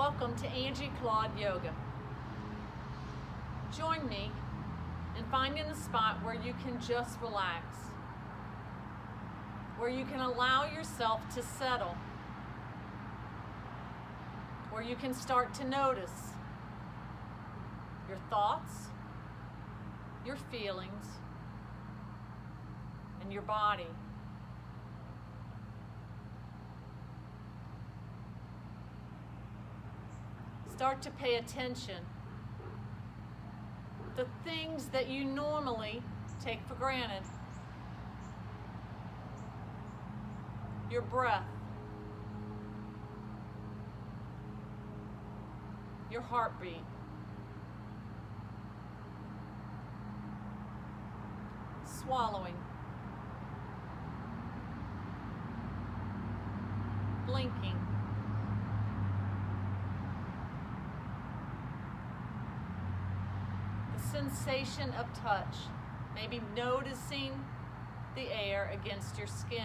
Welcome to Angie Claud Yoga. Join me in finding a spot where you can just relax, where you can allow yourself to settle, where you can start to notice your thoughts, your feelings, and your body. Start to pay attention to things that you normally take for granted. Your breath, your heartbeat, swallowing, blinking, sensation of touch, maybe noticing the air against your skin.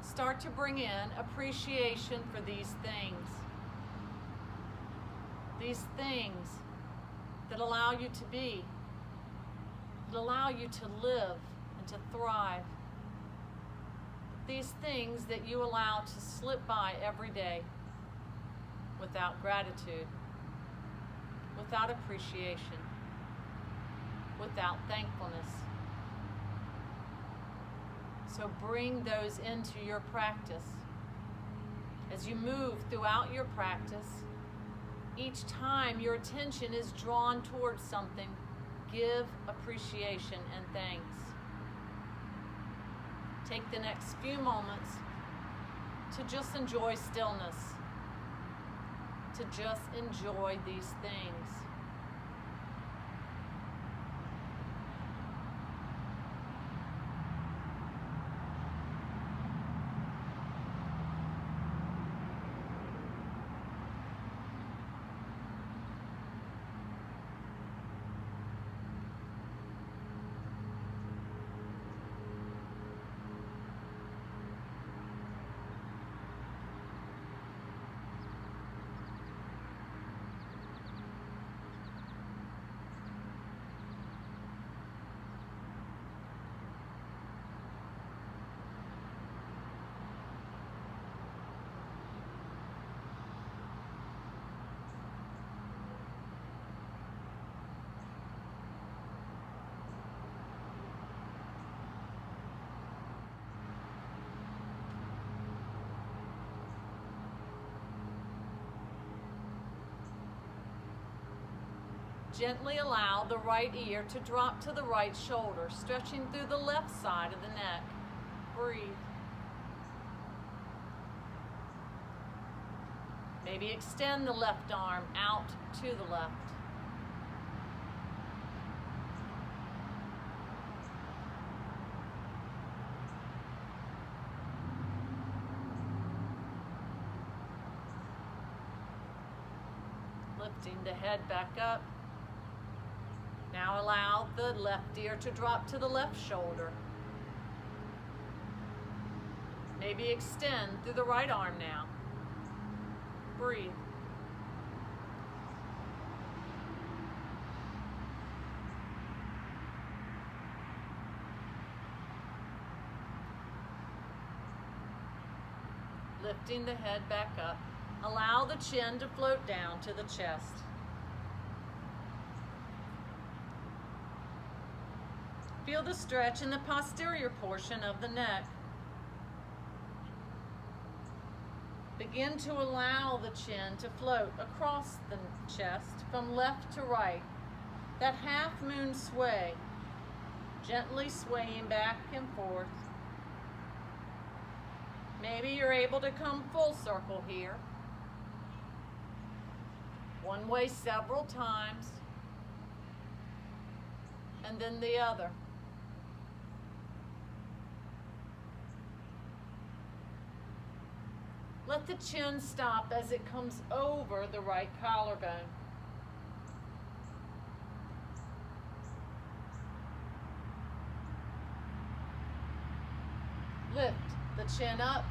Start to bring in appreciation for these things that allow you to be, that allow you to live and to thrive. These things that you allow to slip by every day without gratitude, without appreciation, without thankfulness. So bring those into your practice. As you move throughout your practice, each time your attention is drawn towards something, give appreciation and thanks. Take the next few moments to just enjoy stillness, to just enjoy these things. Gently allow the right ear to drop to the right shoulder, stretching through the left side of the neck. Breathe. Maybe extend the left arm out to the left. Lifting the head back up. Now allow the left ear to drop to the left shoulder. Maybe extend through the right arm now. Breathe. Lifting the head back up. Allow the chin to float down to the chest. Feel the stretch in the posterior portion of the neck. Begin to allow the chin to float across the chest from left to right. That half moon sway, gently swaying back and forth. Maybe you're able to come full circle here. One way several times, and then the other. Let the chin stop as it comes over the right collarbone. Lift the chin up.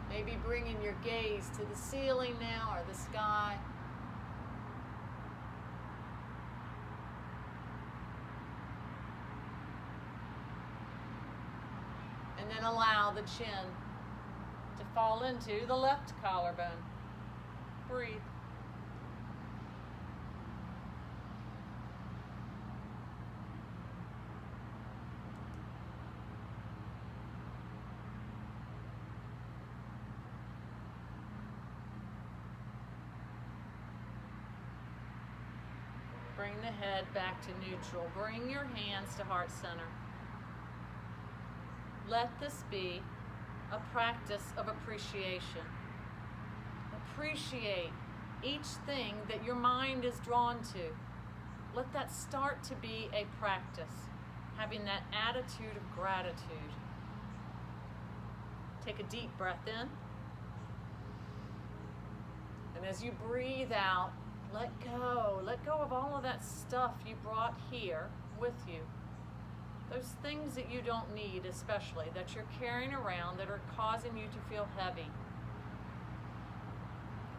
Maybe bringing your gaze to the ceiling now or the sky. And then allow the chin to fall into the left collarbone. Breathe. Bring the head back to neutral. Bring your hands to heart center. Let this be a practice of appreciation. Appreciate each thing that your mind is drawn to. Let that start to be a practice, having that attitude of gratitude. Take a deep breath in. And as you breathe out, let go. Let go of all of that stuff you brought here with you. Those things that you don't need, especially, that you're carrying around that are causing you to feel heavy.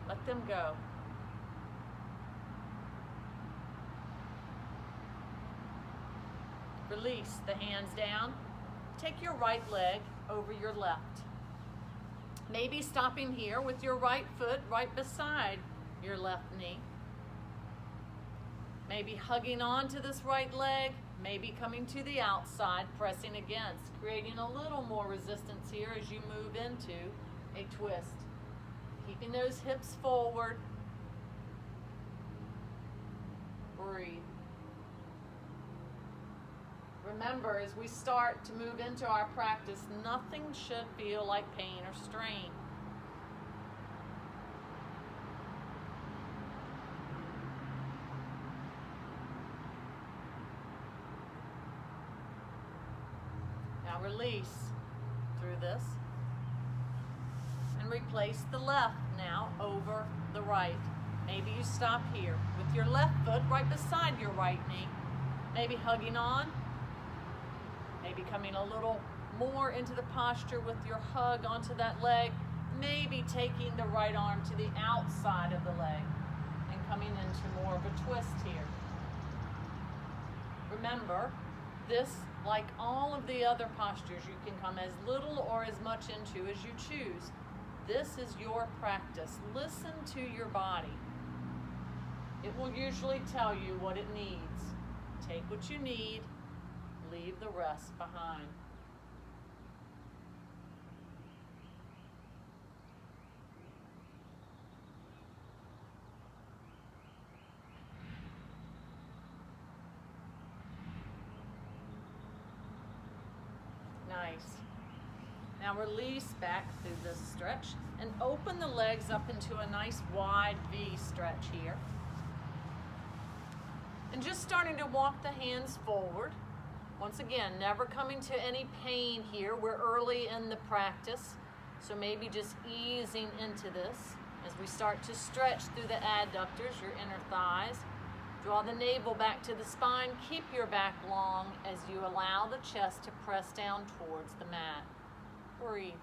Let them go. Release the hands down. Take your right leg over your left. Maybe stopping here with your right foot right beside your left knee. Maybe hugging on to this right leg, maybe coming to the outside, pressing against, creating a little more resistance here as you move into a twist. Keeping those hips forward. Breathe. Remember, as we start to move into our practice, nothing should feel like pain or strain. Release through this and replace the left now over the right. Maybe you stop here with your left foot right beside your right knee, maybe hugging on, maybe coming a little more into the posture with your hug onto that leg, maybe taking the right arm to the outside of the leg and coming into more of a twist here. Remember, this, like all of the other postures, you can come as little or as much into as you choose. This is your practice. Listen to your body. It will usually tell you what it needs. Take what you need, leave the rest behind. Nice. Now release back through this stretch and open the legs up into a nice wide V stretch here. And just starting to walk the hands forward. Once again, never coming to any pain here. We're early in the practice, so maybe just easing into this as we start to stretch through the adductors, your inner thighs. Draw the navel back to the spine. Keep your back long as you allow the chest to press down towards the mat. Breathe.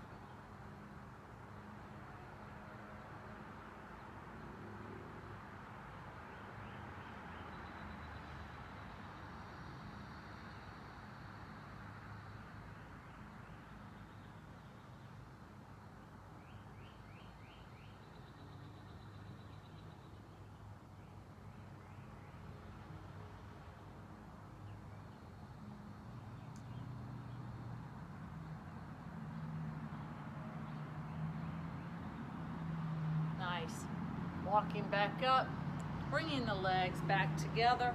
Nice. Walking back up, bringing the legs back together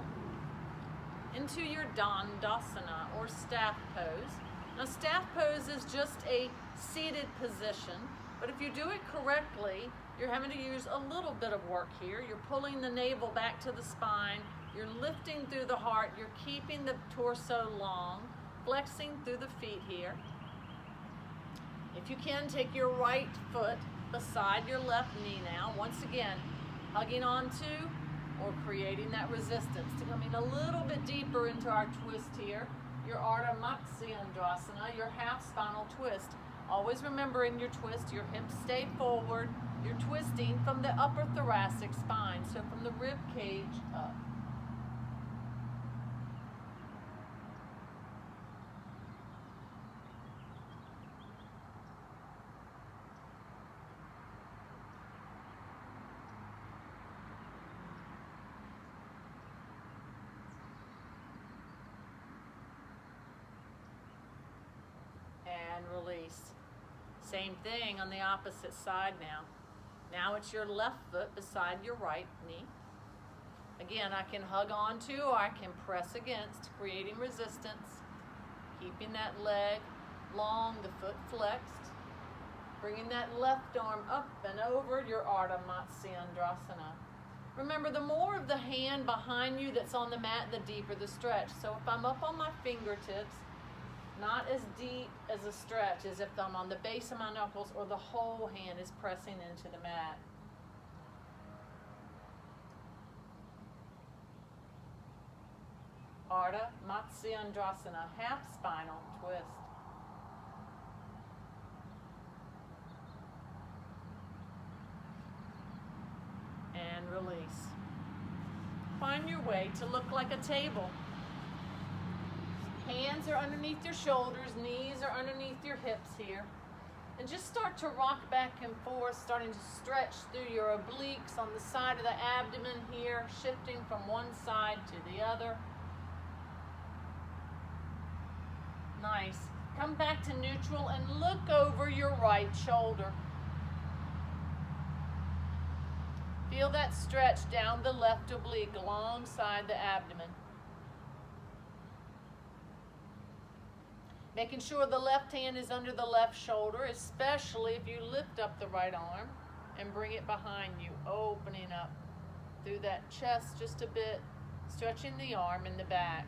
into your Dandasana or staff pose. Now staff pose is just a seated position, but if you do it correctly, you're having to use a little bit of work here. You're pulling the navel back to the spine, you're lifting through the heart, you're keeping the torso long, flexing through the feet here. If you can, take your right foot beside your left knee now. Once again, hugging onto or creating that resistance to coming a little bit deeper into our twist here. Your Ardha Matsyendrasana, your half spinal twist. Always remembering your twist, your hips stay forward. You're twisting from the upper thoracic spine, so from the rib cage up. And release. Same thing on the opposite side now. Now it's your left foot beside your right knee. Again, I can hug onto or I can press against, creating resistance. Keeping that leg long, the foot flexed. Bringing that left arm up and over your Ardha Matsyendrasana. Remember, the more of the hand behind you that's on the mat, the deeper the stretch. So if I'm up on my fingertips, not as deep as a stretch as if I'm on the base of my knuckles or the whole hand is pressing into the mat. Ardha Matsyendrasana, half spinal twist. And release. Find your way to look like a table. Hands are underneath your shoulders, knees are underneath your hips here. And just start to rock back and forth, starting to stretch through your obliques on the side of the abdomen here, shifting from one side to the other. Nice. Come back to neutral and look over your right shoulder. Feel that stretch down the left oblique alongside the abdomen. Making sure the left hand is under the left shoulder, especially if you lift up the right arm and bring it behind you, opening up through that chest just a bit, stretching the arm in the back.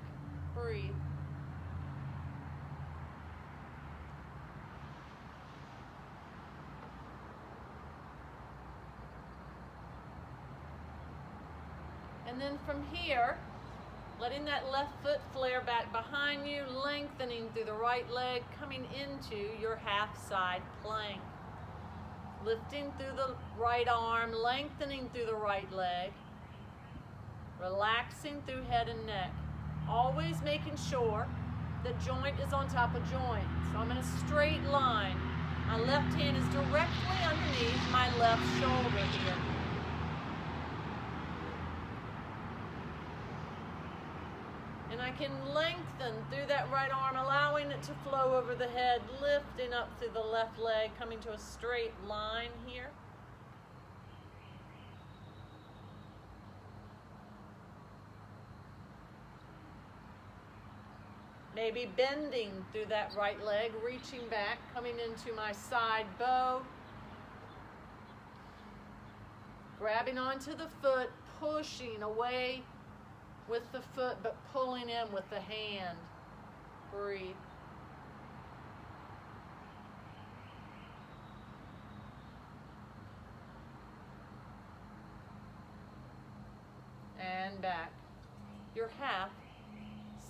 Breathe. And then from here, letting that left foot flare back behind you, lengthening through the right leg, coming into your half side plank. Lifting through the right arm, lengthening through the right leg. Relaxing through head and neck. Always making sure the joint is on top of joint. So I'm in a straight line. My left hand is directly underneath my left shoulder here. And I can lengthen through that right arm, allowing it to flow over the head, lifting up through the left leg, coming to a straight line here. Maybe bending through that right leg, reaching back, coming into my side bow. Grabbing onto the foot, pushing away with the foot, but pulling in with the hand. Breathe. And back. Your half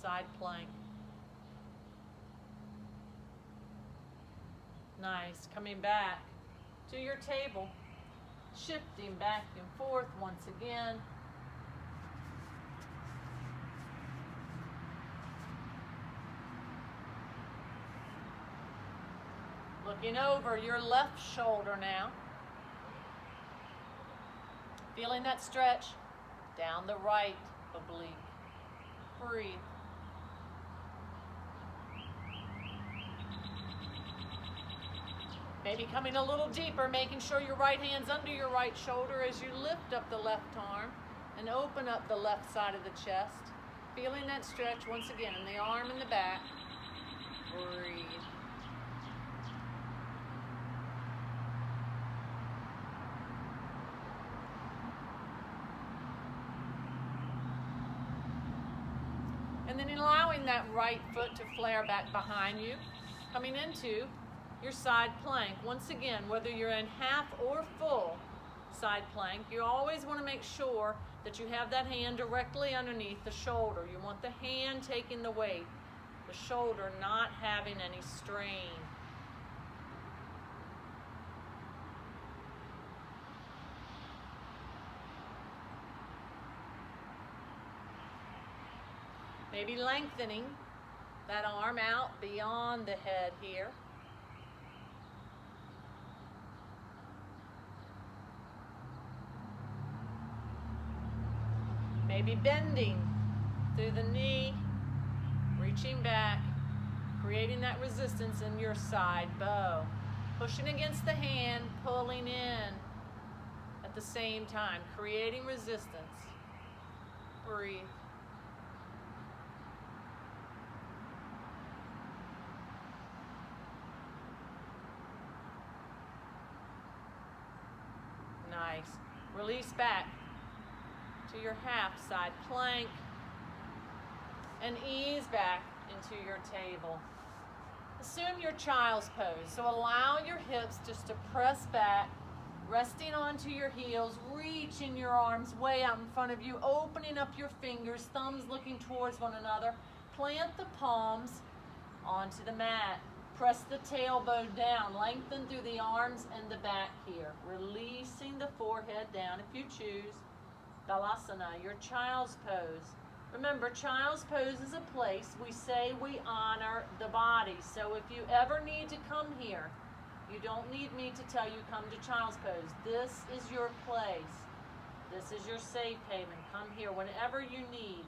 side plank. Nice. Coming back to your table. Shifting back and forth once again. Looking over your left shoulder now. Feeling that stretch down the right oblique. Breathe. Maybe coming a little deeper, making sure your right hand's under your right shoulder as you lift up the left arm and open up the left side of the chest. Feeling that stretch once again in the arm and the back. Breathe. And then allowing that right foot to flare back behind you, coming into your side plank. Once again, whether you're in half or full side plank, you always want to make sure that you have that hand directly underneath the shoulder. You want the hand taking the weight, the shoulder not having any strain. Maybe lengthening that arm out beyond the head here. Maybe bending through the knee, reaching back, creating that resistance in your side bow. Pushing against the hand, pulling in at the same time, creating resistance. Breathe. Nice. Release back to your half side plank and ease back into your table. Assume your child's pose. So allow your hips just to press back, resting onto your heels, reaching your arms way out in front of you, opening up your fingers, thumbs looking towards one another. Plant the palms onto the mat. Press the tailbone down, lengthen through the arms and the back here. Releasing the forehead down if you choose. Balasana, your child's pose. Remember, child's pose is a place we say we honor the body. So if you ever need to come here, you don't need me to tell you come to child's pose. This is your place. This is your safe haven. Come here whenever you need.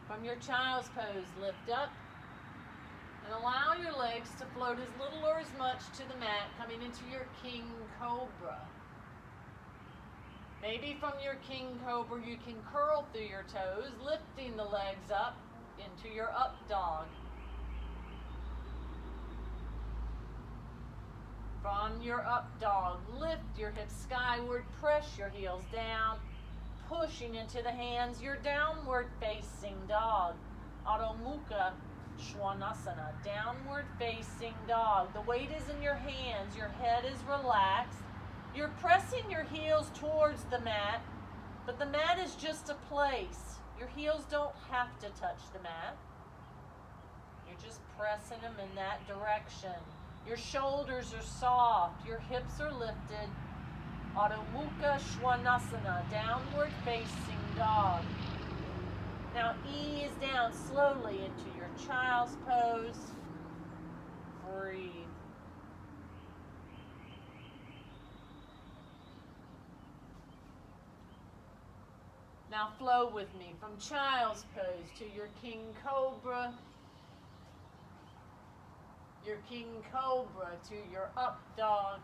From your child's pose, lift up and allow your legs to float as little or as much to the mat, coming into your king cobra. Maybe from your king cobra you can curl through your toes, lifting the legs up into your up dog. From your up dog, lift your hips skyward, press your heels down, pushing into the hands, your downward facing dog. Adho Mukha Svanasana, downward facing dog. The weight is in your hands, your head is relaxed. You're pressing your heels towards the mat, but the mat is just a place. Your heels don't have to touch the mat. You're just pressing them in that direction. Your shoulders are soft, your hips are lifted. Adho Mukha Svanasana, downward facing dog. Now ease down slowly into your child's pose. Breathe. Now flow with me from child's pose to your king cobra. Your king cobra to your up dog.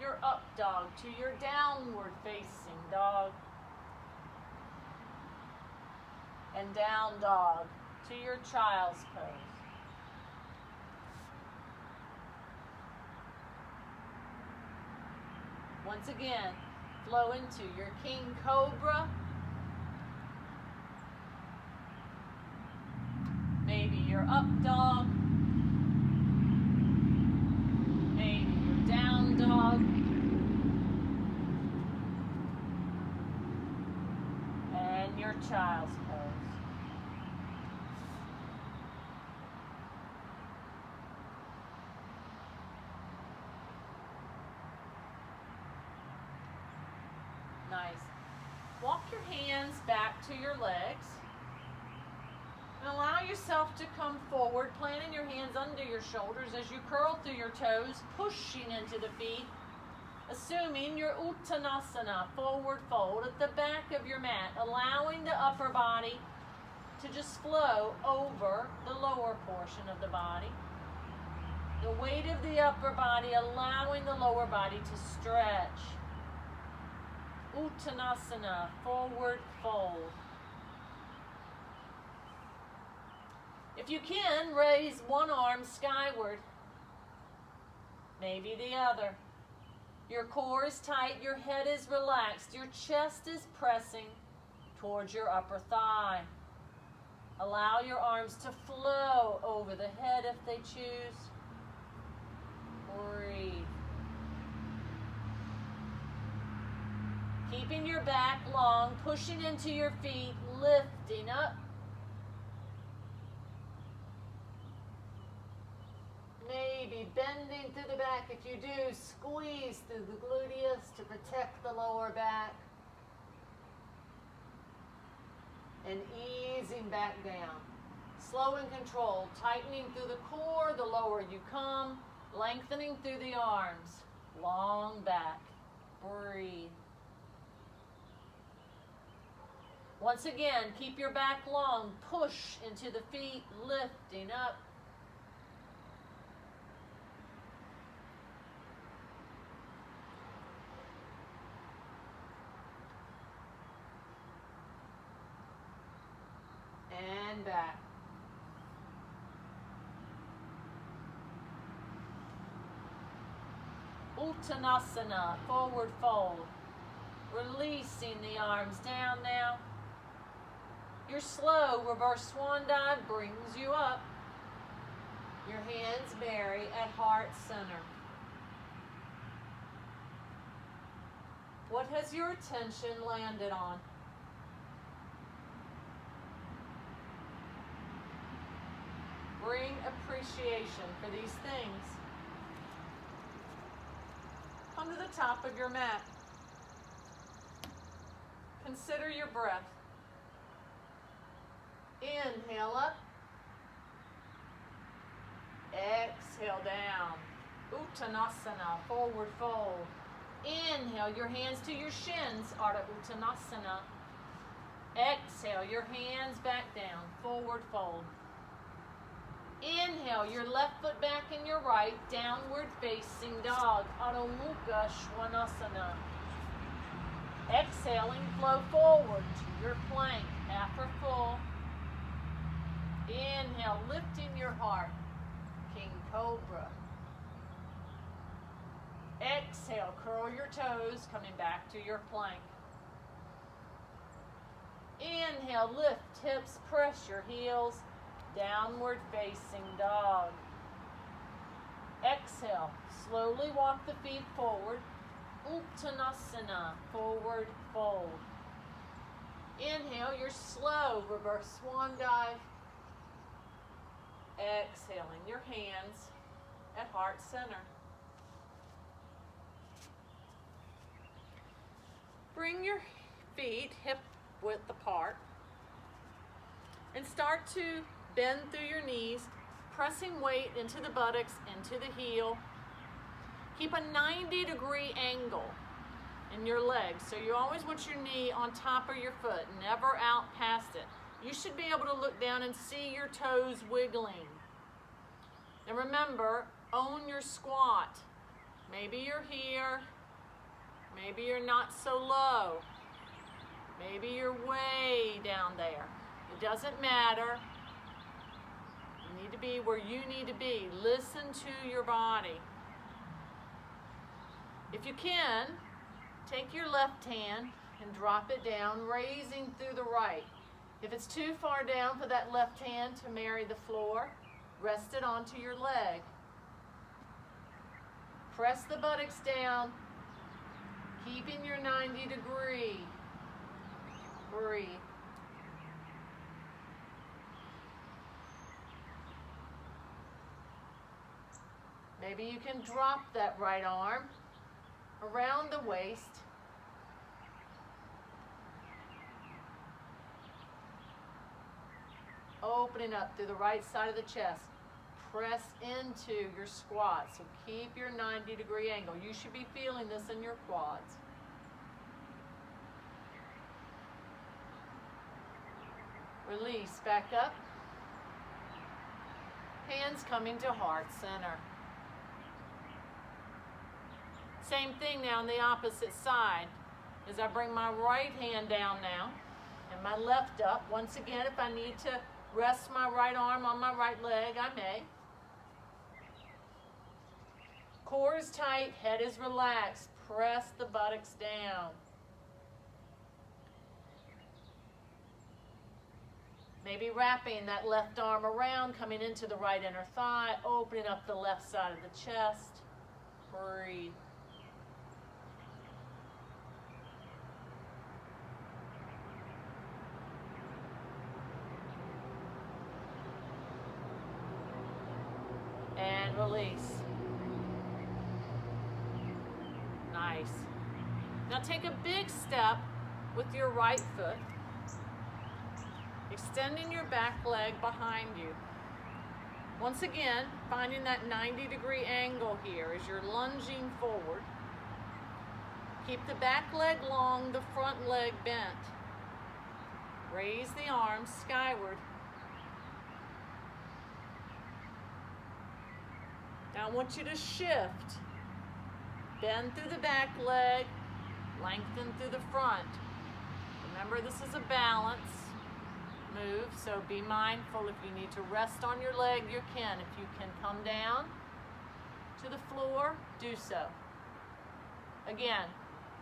Your up dog to your downward facing dog. And down dog to your child's pose. Once again, flow into your king cobra. Maybe your up dog. Maybe your down dog. And your child's pose. Nice. Walk your hands back to your legs. And allow yourself to come forward, planting your hands under your shoulders as you curl through your toes, pushing into the feet, assuming your Uttanasana, forward fold at the back of your mat, allowing the upper body to just flow over the lower portion of the body. The weight of the upper body allowing the lower body to stretch. Uttanasana, forward fold. If you can, raise one arm skyward, maybe the other. Your core is tight, your head is relaxed, your chest is pressing towards your upper thigh. Allow your arms to flow over the head if they choose. Breathe. Keeping your back long, pushing into your feet, lifting up. Maybe bending through the back. If you do, squeeze through the gluteus to protect the lower back. And easing back down. Slow and controlled, tightening through the core the lower you come, lengthening through the arms, long back. Breathe. Once again, keep your back long, push into the feet, lifting up. And back. Uttanasana, forward fold. Releasing the arms down now. Your slow reverse swan dive brings you up. Your hands marry at heart center. What has your attention landed on? Bring appreciation for these things. Come to the top of your mat. Consider your breath. Inhale up. Exhale down. Uttanasana, forward fold. Inhale, your hands to your shins, Ardha Uttanasana. Exhale, your hands back down, forward fold. Inhale, your left foot back and your right, downward facing dog, Adho Mukha Svanasana. Exhaling, flow forward to your plank, half or full. Inhale, lifting your heart, King Cobra. Exhale, curl your toes, coming back to your plank. Inhale, lift hips, press your heels, downward facing dog. Exhale, slowly walk the feet forward, Uttanasana, forward fold. Inhale, your slow reverse swan dive. Exhaling, your hands at heart center. Bring your feet hip width apart and start to bend through your knees, pressing weight into the buttocks, into the heel. Keep a 90-degree angle in your legs, so you always want your knee on top of your foot, never out past it. You should be able to look down and see your toes wiggling. And remember, own your squat. Maybe you're here, maybe you're not so low, maybe you're way down there. It doesn't matter. You need to be where you need to be. Listen to your body. If you can, take your left hand and drop it down, raising through the right. If it's too far down for that left hand to marry the floor, rest it onto your leg. Press the buttocks down, keeping your 90-degree. Breathe. Maybe you can drop that right arm around the waist. Opening up through the right side of the chest. Press into your squat. So keep your 90-degree angle. You should be feeling this in your quads. Release back up. Hands coming to heart center. Same thing now on the opposite side. As I bring my right hand down now and my left up. Once again, if I need to rest my right arm on my right leg, I may. Core is tight, head is relaxed. Press the buttocks down. Maybe wrapping that left arm around, coming into the right inner thigh, opening up the left side of the chest. Breathe. And release. Nice. Now take a big step with your right foot, extending your back leg behind you. Once again, finding that 90-degree angle here as you're lunging forward. Keep the back leg long, the front leg bent. Raise the arms skyward. Now I want you to shift. Bend through the back leg, lengthen through the front. Remember, this is a balance move, so be mindful. If you need to rest on your leg, you can. If you can come down to the floor, do so. Again,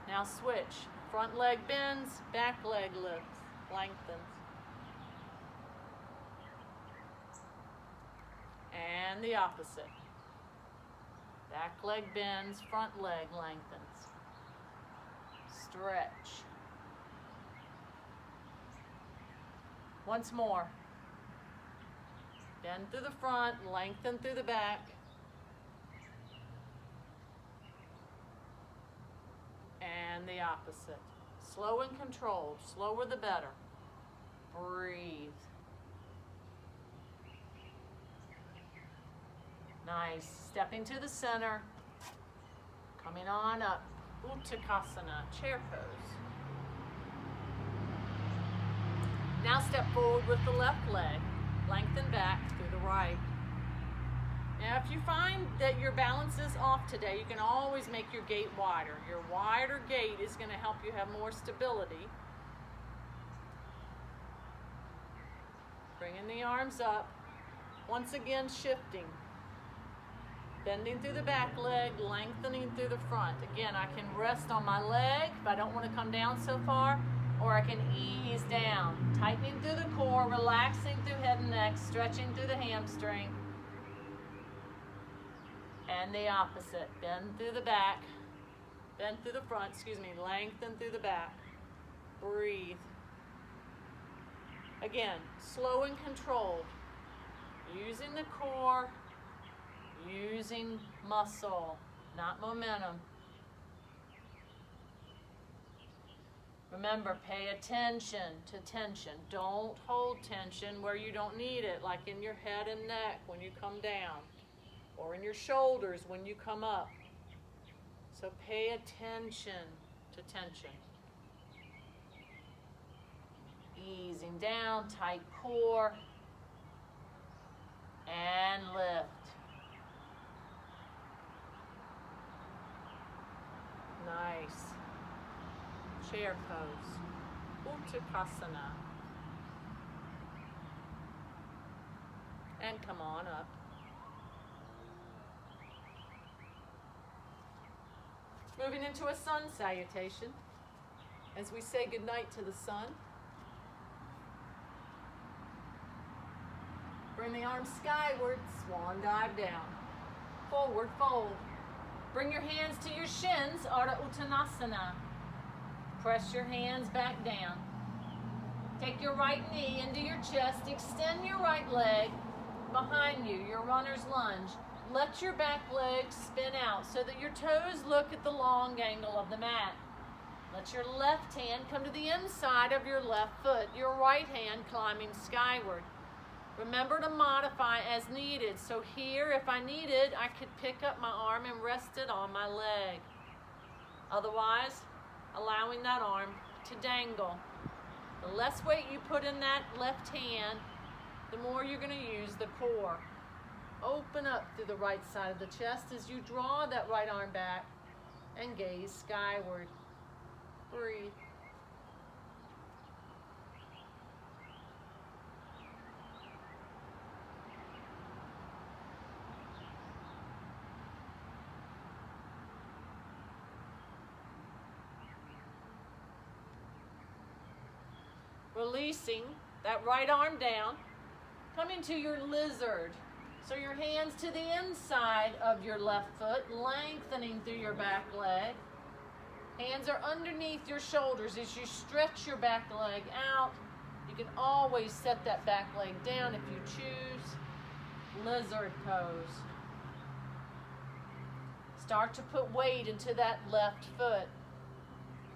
now switch. Front leg bends, back leg lifts, lengthens. And the opposite. Back leg bends, front leg lengthens. Stretch. Once more. Bend through the front, lengthen through the back. And the opposite. Slow and controlled. Slower the better. Breathe. Nice. Stepping to the center. Coming on up. Uttanasana, chair pose. Now step forward with the left leg. Lengthen back through the right. Now if you find that your balance is off today, you can always make your gait wider. Your wider gait is going to help you have more stability. Bringing the arms up. Once again, shifting. Bending through the back leg, lengthening through the front. Again, I can rest on my leg if I don't want to come down so far, or I can ease down. Tightening through the core, relaxing through head and neck, stretching through the hamstring. And the opposite. Bend through the back, bend through the front, lengthen through the back. Breathe. Again, slow and controlled. Using the core, using muscle, not momentum. Remember, pay attention to tension. Don't hold tension where you don't need it, like in your head and neck when you come down, or in your shoulders when you come up. So pay attention to tension. Easing down, tight core, and lift. Nice. Chair pose. Uttanasana. And come on up. Moving into a sun salutation as we say goodnight to the sun. Bring the arms skyward, swan dive down. Forward fold. Bring your hands to your shins, Ardha Uttanasana. Press your hands back down. Take your right knee into your chest. Extend your right leg behind you, your runner's lunge. Let your back leg spin out so that your toes look at the long angle of the mat. Let your left hand come to the inside of your left foot, your right hand climbing skyward. Remember to modify as needed. So here, if I needed, I could pick up my arm and rest it on my leg. Otherwise, allowing that arm to dangle. The less weight you put in that left hand, the more you're going to use the core. Open up through the right side of the chest as you draw that right arm back and gaze skyward. Breathe. Releasing that right arm down. Come into your lizard. So your hands to the inside of your left foot, lengthening through your back leg. Hands are underneath your shoulders as you stretch your back leg out. You can always set that back leg down if you choose. Lizard pose. Start to put weight into that left foot,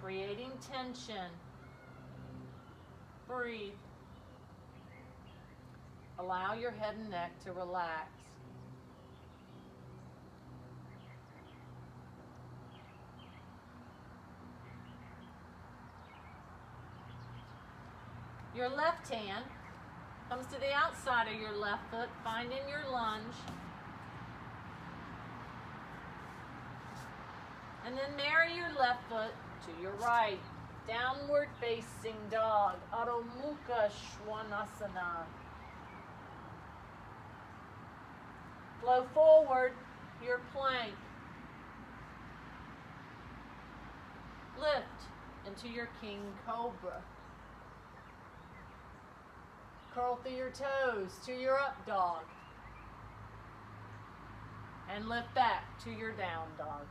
creating tension. Breathe. Allow your head and neck to relax. Your left hand comes to the outside of your left foot, finding your lunge. And then marry your left foot to your right. Downward facing dog, Adho Mukha Svanasana. Flow forward, your plank. Lift into your King Cobra. Curl through your toes to your up dog. And lift back to your down dog.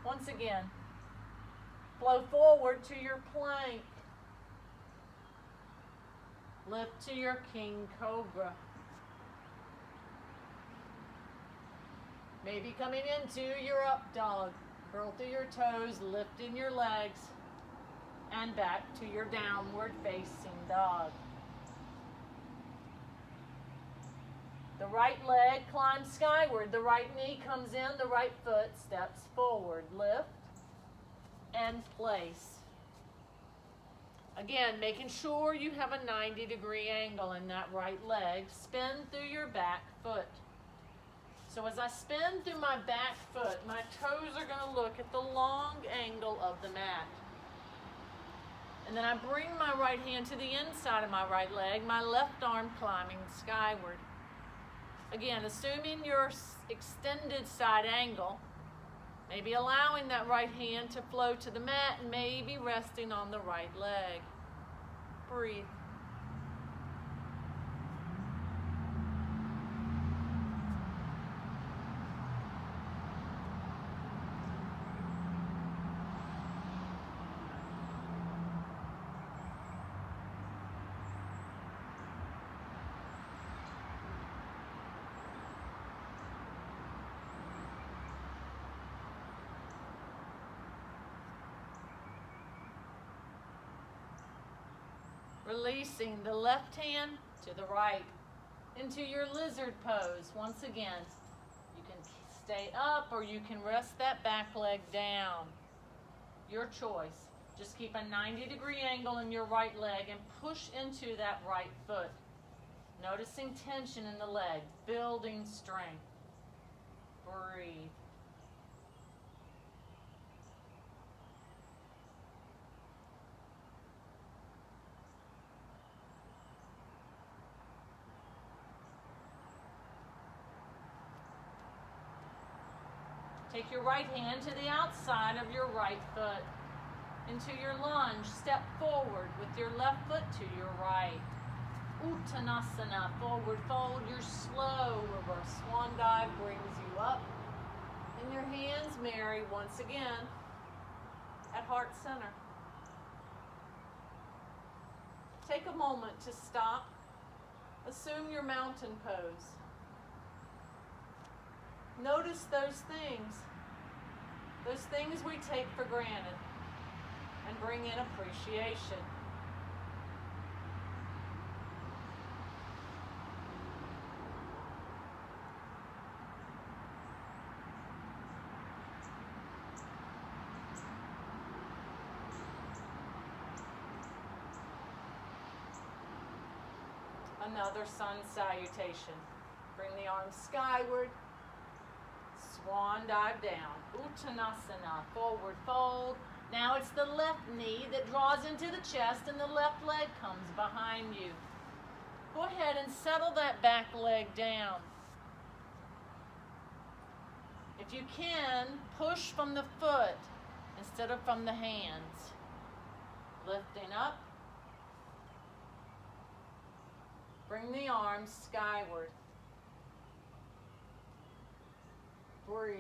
Once again, flow forward to your plank. Lift to your King Cobra. Maybe coming into your up dog. Curl through your toes, lifting your legs, and back to your downward facing dog. The right leg climbs skyward. The right knee comes in. The right foot steps forward. Lift and place. Again, making sure you have a 90-degree angle in that right leg. Spin through your back foot. So as I spin through my back foot, my toes are going to look at the long angle of the mat. And then I bring my right hand to the inside of my right leg, my left arm climbing skyward. Again, assuming your extended side angle, maybe allowing that right hand to flow to the mat and maybe resting on the right leg. Breathe. Releasing the left hand to the right into your lizard pose. Once again, you can stay up or you can rest that back leg down. Your choice. Just keep a 90-degree angle in your right leg and push into that right foot. Noticing tension in the leg, building strength. Breathe. Take your right hand to the outside of your right foot. Into your lunge, step forward with your left foot to your right. Uttanasana, forward fold, your slow reverse swan dive brings you up. And your hands marry once again at heart center. Take a moment to stop. Assume your mountain pose. Notice those things we take for granted, and bring in appreciation. Another sun salutation. Bring the arms skyward. Swan dive down. Uttanasana, forward fold. Now it's the left knee that draws into the chest and the left leg comes behind you. Go ahead and settle that back leg down. If you can, push from the foot instead of from the hands. Lifting up Bring the arms skyward. Breathe.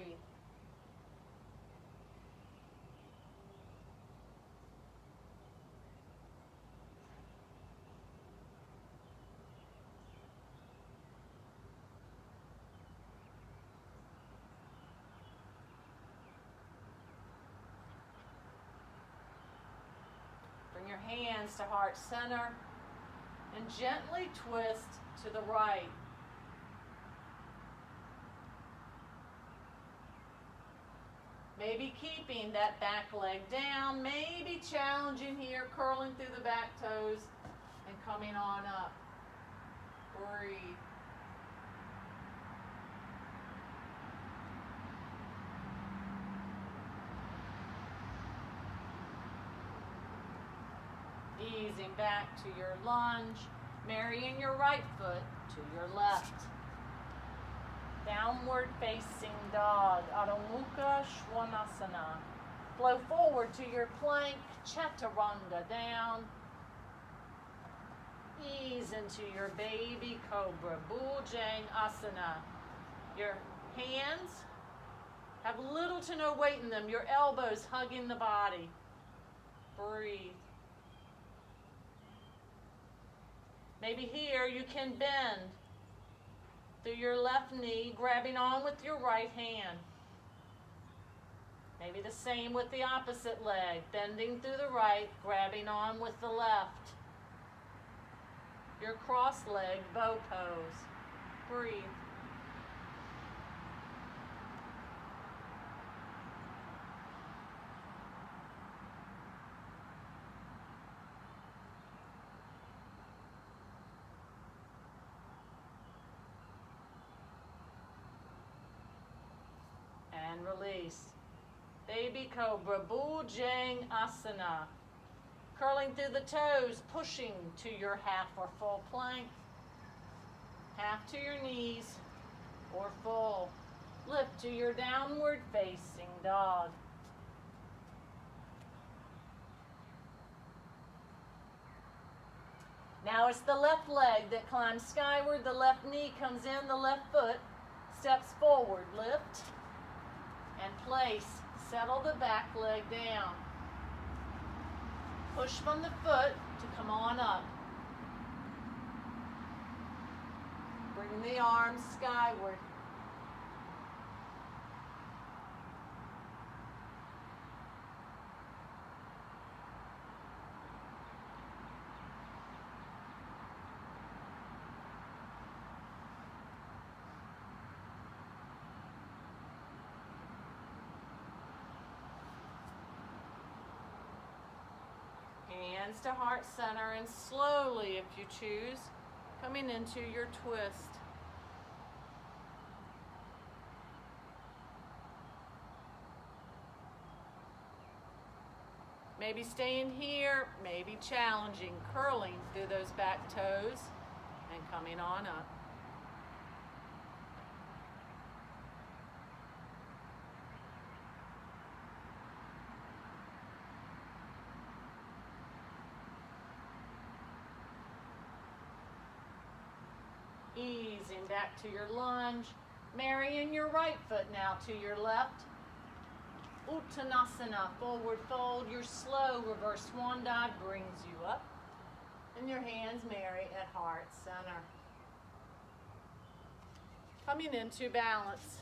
Bring your hands to heart center and gently twist to the right. Maybe keeping that back leg down, maybe challenging here, curling through the back toes and coming on up. Breathe. Easing back to your lunge, marrying your right foot to your left. Downward facing dog, Adho Mukha Svanasana. Flow forward to your plank, Chaturanga down. Ease into your baby cobra, Bujang Asana. Your hands have little to no weight in them, your elbows hugging the body. Breathe. Maybe here you can bend through your left knee, grabbing on with your right hand. Maybe the same with the opposite leg, bending through the right, grabbing on with the left. Your cross-legged bow pose. Breathe. And release. Baby Cobra, Bujang Asana. Curling through the toes, pushing to your half or full plank. Half to your knees or full. Lift to your downward facing dog. Now it's the left leg that climbs skyward, the left knee comes in, the left foot steps forward. Lift and place. Settle the back leg down. Push from the foot to come on up. Bring the arms skyward. Hands to heart center, and slowly, if you choose, coming into your twist. Maybe staying here, maybe challenging, curling through those back toes and coming on up. Easing back to your lunge, marrying your right foot now to your left. Uttanasana, forward fold. Your slow reverse swan dive brings you up, and your hands marry at heart center. Coming into balance.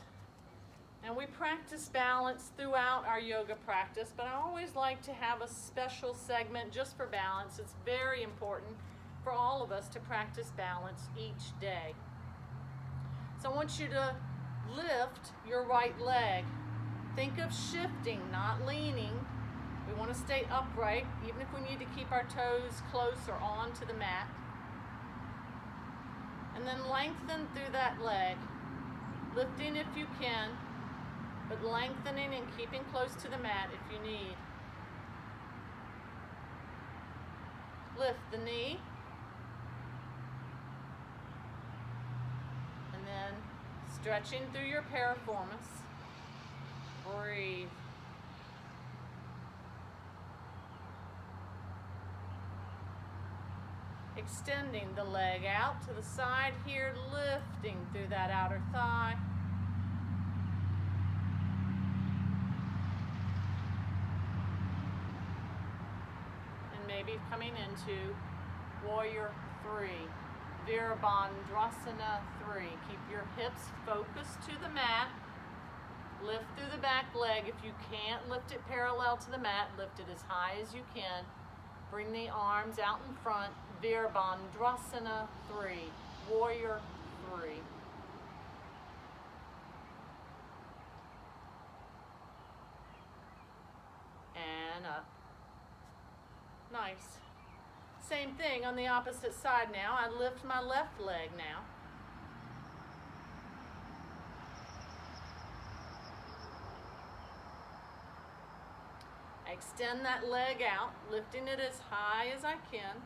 And we practice balance throughout our yoga practice, but I always like to have a special segment just for balance. It's very important for all of us to practice balance each day. So I want you to lift your right leg. Think of shifting, not leaning. We want to stay upright, even if we need to keep our toes close or onto the mat. And then lengthen through that leg, lifting if you can, but lengthening and keeping close to the mat if you need. Lift the knee. And then stretching through your piriformis. Breathe. Extending the leg out to the side here, lifting through that outer thigh. And maybe coming into Warrior 3, Virabhadrasana 3. Keep your hips focused to the mat. Lift through the back leg. If you can't lift it parallel to the mat, lift it as high as you can. Bring the arms out in front. Virabhadrasana 3, Warrior 3. And up. Nice. Same thing on the opposite side now. I lift my left leg now. I extend that leg out, lifting it as high as I can.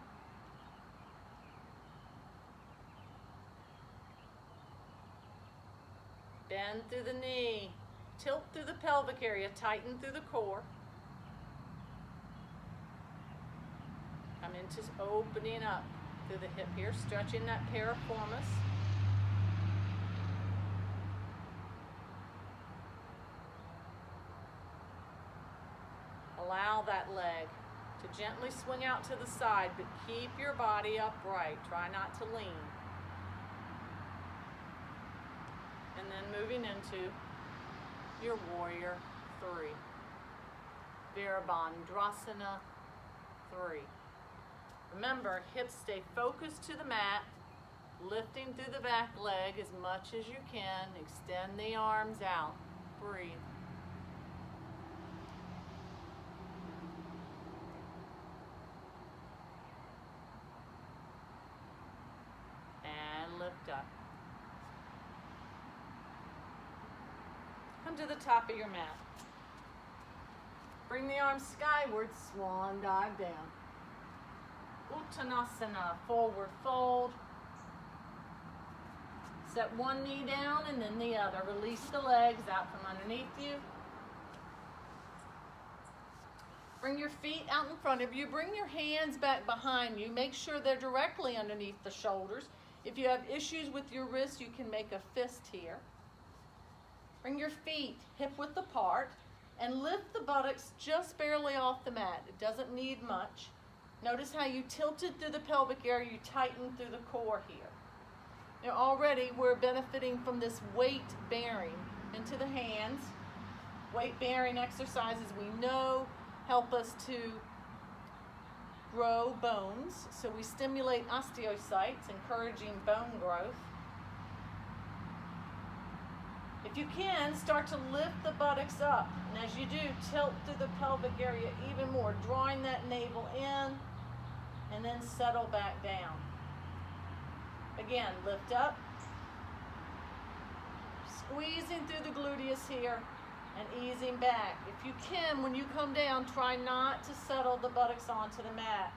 Bend through the knee, tilt through the pelvic area, tighten through the core. Come into opening up through the hip here, stretching that piriformis. Allow that leg to gently swing out to the side, but keep your body upright. Try not to lean. And then moving into your Warrior 3. Virabhadrasana 3. Remember, hips stay focused to the mat, lifting through the back leg as much as you can. Extend the arms out. Breathe. And lift up. Come to the top of your mat. Bring the arms skyward, swan dive down. Uttanasana, forward fold. Set one knee down and then the other. Release the legs out from underneath you. Bring your feet out in front of you. Bring your hands back behind you. Make sure they're directly underneath the shoulders. If you have issues with your wrists, you can make a fist here. Bring your feet hip-width apart and lift the buttocks just barely off the mat. It doesn't need much. Notice how you tilted through the pelvic area, you tightened through the core here. Now already we're benefiting from this weight bearing into the hands. Weight bearing exercises we know help us to grow bones. So we stimulate osteocytes, encouraging bone growth. If you can, start to lift the buttocks up. And as you do, tilt through the pelvic area even more, drawing that navel in and then settle back down. Again, lift up, squeezing through the gluteus here and easing back. If you can, when you come down, try not to settle the buttocks onto the mat.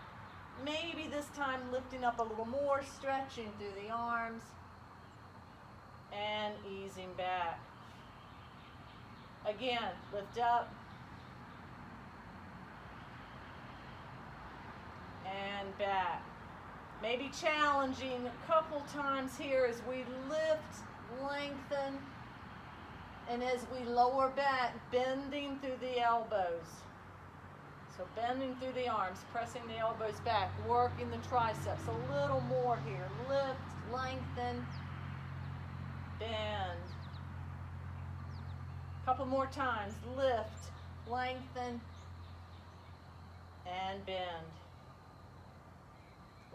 Maybe this time lifting up a little more, stretching through the arms and easing back. Again, lift up and back. Maybe challenging a couple times here as we lift, lengthen, and as we lower back, bending through the elbows. So bending through the arms, pressing the elbows back, working the triceps. A little more here. Lift, lengthen, bend. Couple more times. Lift, lengthen, and bend.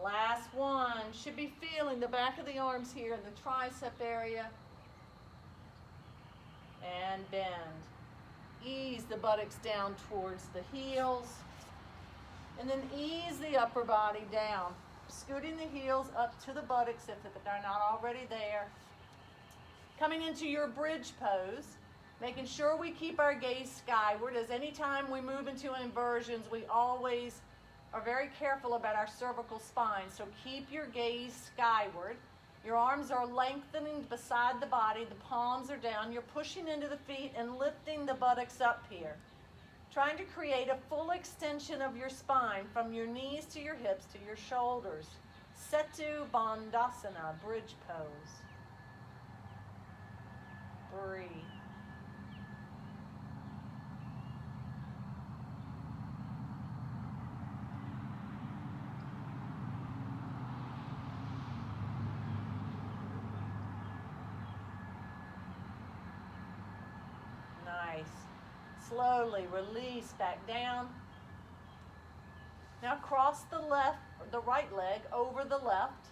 Last one. Should be feeling the back of the arms here in the tricep area. And bend. Ease the buttocks down towards the heels. And then ease the upper body down. Scooting the heels up to the buttocks if they're not already there. Coming into your bridge pose. Making sure we keep our gaze skyward, as anytime we move into inversions, we always are very careful about our cervical spine. So keep your gaze skyward. Your arms are lengthening beside the body. The palms are down. You're pushing into the feet and lifting the buttocks up here. Trying to create a full extension of your spine from your knees to your hips to your shoulders. Setu Bandhasana, bridge pose. Breathe. Nice. Slowly release back down. Now cross the right leg over the left,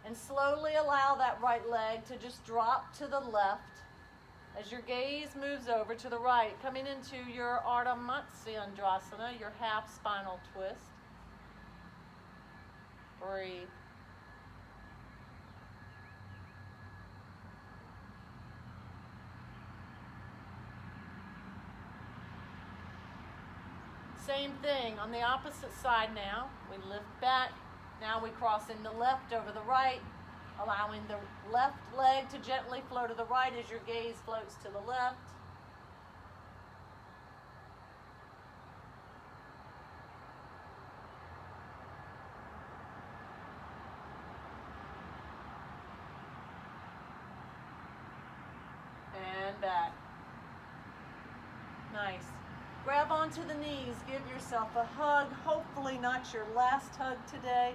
and slowly allow that right leg to just drop to the left as your gaze moves over to the right, coming into your Ardha Matsyendrasana, your half spinal twist. Breathe. Same thing on the opposite side now. We lift back. Now we cross in the left over the right, allowing the left leg to gently flow to the right as your gaze floats to the left. And back. Nice. Grab onto the knees, give yourself a hug, hopefully not your last hug today.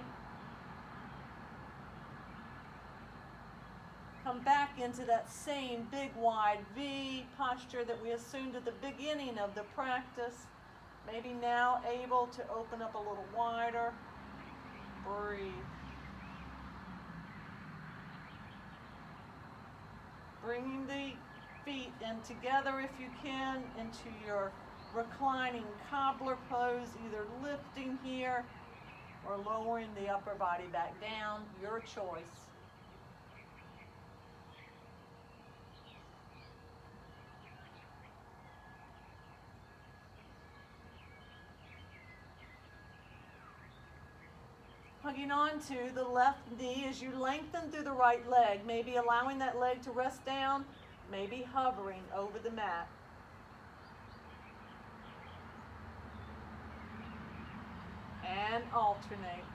Come back into that same big wide V posture that we assumed at the beginning of the practice. Maybe now able to open up a little wider. Breathe. Bringing the feet in together if you can into your reclining cobbler pose, either lifting here or lowering the upper body back down, your choice. Hugging onto the left knee as you lengthen through the right leg, maybe allowing that leg to rest down, maybe hovering over the mat. And alternate.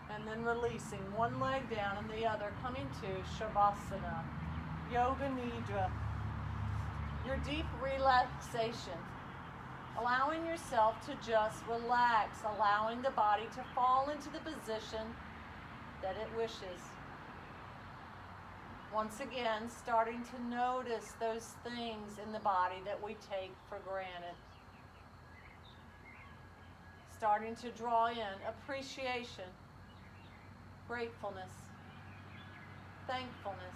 And then releasing one leg down and the other, coming to Shavasana, Yoga Nidra. Your deep relaxation, allowing yourself to just relax, allowing the body to fall into the position that it wishes. Once again, starting to notice those things in the body that we take for granted. Starting to draw in appreciation, gratefulness, thankfulness.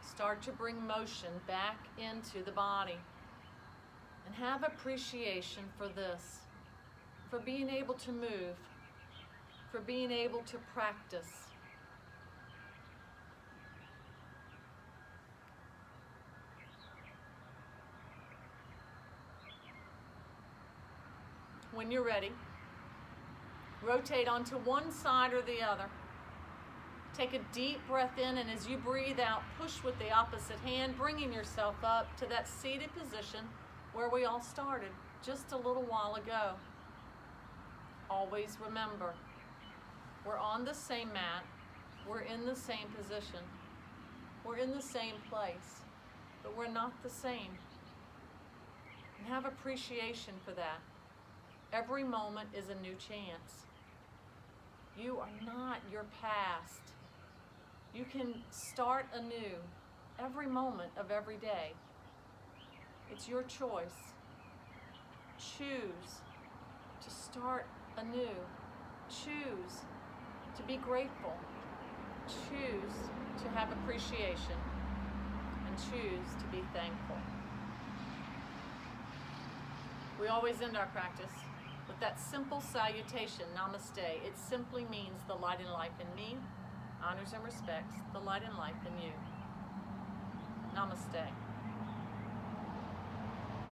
Start to bring motion back into the body. And have appreciation for this, for being able to move, for being able to practice. When you're ready, rotate onto one side or the other. Take a deep breath in, and as you breathe out, push with the opposite hand, bringing yourself up to that seated position where we all started just a little while ago. Always remember, we're on the same mat, we're in the same position, we're in the same place, but we're not the same. And have appreciation for that. Every moment is a new chance. You are not your past. You can start anew every moment of every day. It's your choice. Choose to start anew. Choose to be grateful. Choose to have appreciation. And choose to be thankful. We always end our practice with that simple salutation, namaste. It simply means the light and life in me honors and respects the light and life in you. Namaste.